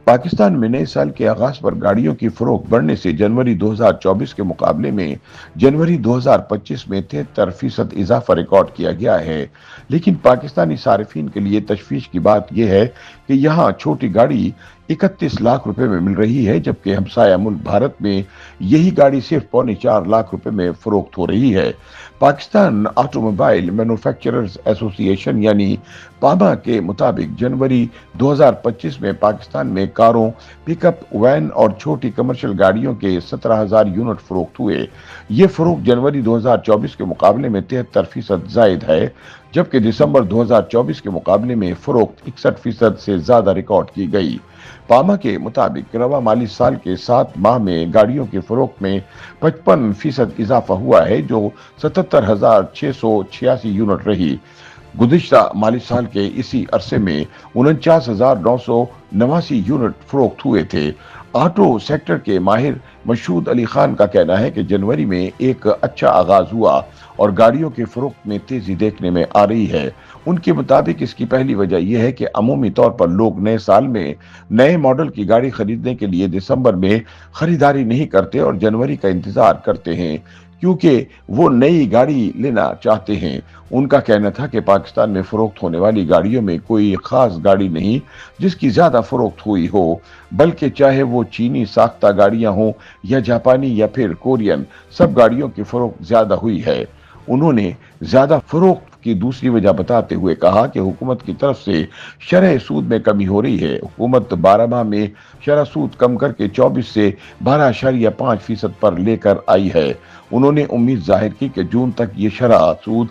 پاکستان میں نئے سال کے آغاز پر گاڑیوں کی فروخت بڑھنے سے جنوری 2024 کے مقابلے میں جنوری 2025 میں 73% اضافہ ریکارڈ کیا گیا ہے، لیکن پاکستانی صارفین کے لیے تشویش کی بات یہ ہے کہ یہاں چھوٹی گاڑی 31 لاکھ روپے میں مل رہی ہے، جبکہ ہمسایہ ملک بھارت میں یہی گاڑی صرف 4.25 لاکھ روپے میں فروخت ہو رہی ہے۔ پاکستان آٹو موبائل مینوفیکچررز ایسوسی ایشن یعنی پاما کے مطابق جنوری 2025 میں پاکستان میں کاروں، پک اپ وین اور چھوٹی کمرشل گاڑیوں کے 17,000 یونٹ فروخت ہوئے۔ یہ فروخت جنوری 2024 کے مقابلے میں 73% زائد ہے، جبکہ دسمبر 2024 کے مقابلے میں فروخت 61% سے زیادہ ریکارڈ کی گئی۔ پاما کے مطابق رواں مالی سال کے 7 ماہ میں گاڑیوں کی فروخت میں 55% اضافہ ہوا ہے، جو 77,686 یونٹ رہی۔ گزشتہ مالی سال کے اسی عرصے میں 49,989 یونٹ فروخت ہوئے تھے۔ آٹو سیکٹر کے ماہر مشہود علی خان کا کہنا ہے کہ جنوری میں ایک اچھا آغاز ہوا اور گاڑیوں کی فروخت میں تیزی دیکھنے میں آ رہی ہے۔ ان کے مطابق اس کی پہلی وجہ یہ ہے کہ عمومی طور پر لوگ نئے سال میں نئے ماڈل کی گاڑی خریدنے کے لیے دسمبر میں خریداری نہیں کرتے اور جنوری کا انتظار کرتے ہیں، کیونکہ وہ نئی گاڑی لینا چاہتے ہیں۔ ان کا کہنا تھا کہ پاکستان میں فروخت ہونے والی گاڑیوں میں کوئی خاص گاڑی نہیں جس کی زیادہ فروخت ہوئی ہو، بلکہ چاہے وہ چینی ساختہ گاڑیاں ہوں یا جاپانی یا پھر کورین، سب گاڑیوں کی فروخت زیادہ ہوئی ہے۔ انہوں نے زیادہ فروخت کی دوسری وجہ بتاتے ہوئے کہا کہ حکومت کی طرف سے شرح سود میں کمی ہو رہی ہے۔ حکومت 12 ماہ میں شرح سود کم کر کے 24 سے 12.5% پر لے کر آئی ہے۔ انہوں نے امید ظاہر کی کہ جون تک یہ شرح سود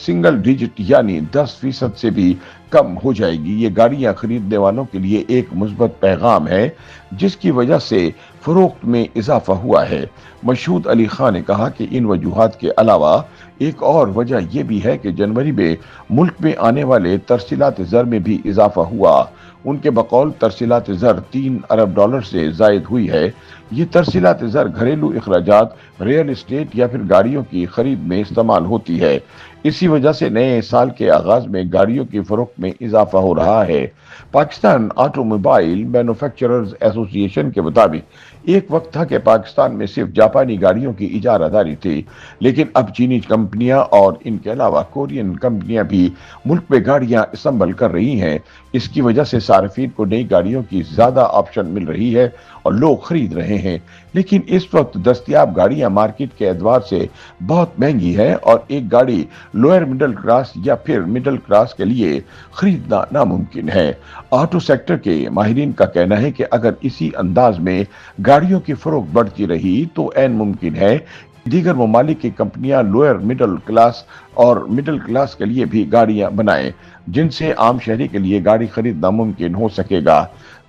سنگل ڈیجٹ یعنی 10% سے بھی کم ہو جائے گی۔ یہ گاڑیاں خریدنے والوں کے لیے ایک مثبت پیغام ہے، جس کی وجہ سے فروخت میں اضافہ ہوا ہے۔ مشہود علی خان نے کہا کہ ان وجوہات کے علاوہ ایک اور وجہ یہ بھی ہے کہ جنوری میں ملک میں آنے والے ترسیلات زر میں بھی اضافہ ہوا۔ ان کے بقول ترسیلات زر 3 ارب ڈالر سے زائد ہوئی ہے۔ یہ ترسیلات زر گھریلو اخراجات، ریئل اسٹیٹ یا پھر گاڑیوں کی خرید میں استعمال ہوتی ہے۔ اسی وجہ سے نئے سال کے آغاز میں گاڑیوں کی فروخت میں اضافہ ہو رہا ہے۔ پاکستان آٹو موبائل مینوفیکچررز ایسوسی ایشن کے مطابق ایک وقت تھا کہ پاکستان میں صرف جاپانی گاڑیوں کی اجارہ داری تھی، لیکن اب چینی کمپنیاں اور ان کے علاوہ کورین کمپنیاں بھی ملک میں گاڑیاں اسمبل کر رہی ہیں۔ اس کی وجہ سے صارفین کو نئی گاڑیوں کی زیادہ آپشن مل رہی ہے اور لوگ خرید رہے ہیں، لیکن اس وقت دستیاب گاڑیاں مارکیٹ کے اعتبار سے بہت مہنگی ہے اور ایک گاڑی لوئر مڈل کلاس یا پھر مڈل کلاس کے لیے خریدنا ناممکن ہے۔ آٹو سیکٹر کے ماہرین کا کہنا ہے کہ اگر اسی انداز میں گاڑیوں کی فروخت بڑھتی رہی تو عین ممکن ہے دیگر ممالک کی کمپنیاں لوئر مڈل کلاس اور مڈل کلاس کے لیے بھی گاڑیاں بنائیں، جن سے عام شہری کے لیے گاڑی خریدنا ممکن ہو سکے گا۔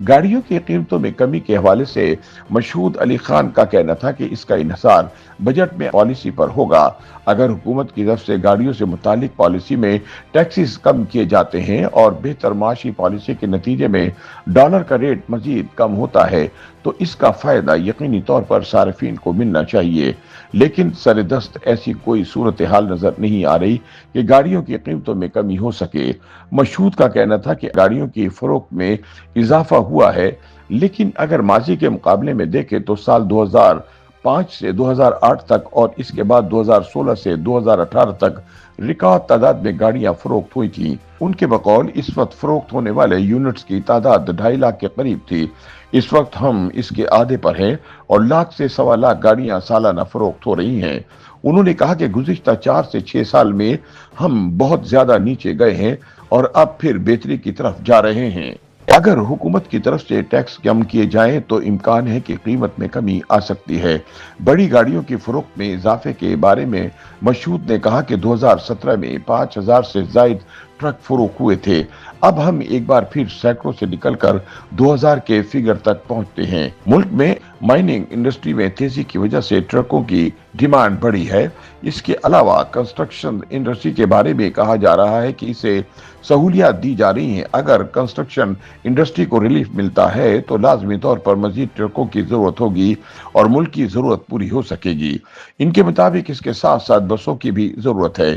گاڑیوں کی قیمتوں میں کمی کے حوالے سے مشہود علی خان کا کہنا تھا کہ اس کا انحصار بجٹ میں پالیسی پر ہوگا۔ اگر حکومت کی طرف سے گاڑیوں سے متعلق پالیسی میں ٹیکسز کم کیے جاتے ہیں اور بہتر معاشی پالیسی کے نتیجے میں ڈالر کا ریٹ مزید کم ہوتا ہے تو اس کا فائدہ یقینی طور پر صارفین کو ملنا چاہیے، لیکن سر دست ایسی کوئی صورتحال نظر نہیں آ رہی کہ گاڑیوں کی قیمتوں میں کمی ہو سکے۔ مشہود کا کہنا تھا کہ گاڑیوں کی فروخت میں اضافہ ہوا ہے، لیکن اگر ماضی کے مقابلے میں دیکھیں تو سال 2005 سے 2008 تک اور اس کے بعد 2016 سے 2018 تک ریکارڈ تعداد میں گاڑیاں فروخت ہوئی تھیں۔ ان کے بقول اس وقت فروخت ہونے والے یونٹس کی تعداد 2.5 لاکھ کے قریب تھی۔ اس وقت ہم اس کے آدھے پر ہیں اور لاکھ سے 1.25 لاکھ گاڑیاں سالانہ فروخت ہو رہی ہیں۔ انہوں نے کہا کہ گزشتہ 4 سے 6 سال میں ہم بہت زیادہ نیچے گئے ہیں اور اب پھر بہتری کی طرف جا رہے ہیں۔ اگر حکومت کی طرف سے ٹیکس کم کیے جائیں تو امکان ہے کہ قیمت میں کمی آ سکتی ہے۔ بڑی گاڑیوں کی فروخت میں اضافے کے بارے میں مشہود نے کہا کہ 2017 میں 5,000 سے زائد ٹرک فروخت ہوئے تھے۔ اب ہم ایک بار پھر سینکڑوں سے نکل کر 2,000 کے فگر تک پہنچتے ہیں۔ ملک میں مائننگ انڈسٹری میں تیزی کی وجہ سے ٹرکوں کی ڈیمانڈ بڑھی ہے۔ اس کے علاوہ کنسٹرکشن انڈسٹری کے بارے میں کہا جا رہا ہے کہ اسے سہولیات دی جا رہی ہیں۔ اگر کنسٹرکشن انڈسٹری کو ریلیف ملتا ہے تو لازمی طور پر مزید ٹرکوں کی ضرورت ہوگی اور ملک کی ضرورت پوری ہو سکے گی۔ ان کے مطابق اس کے ساتھ ساتھ بسوں کی بھی ضرورت ہے،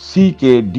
CKD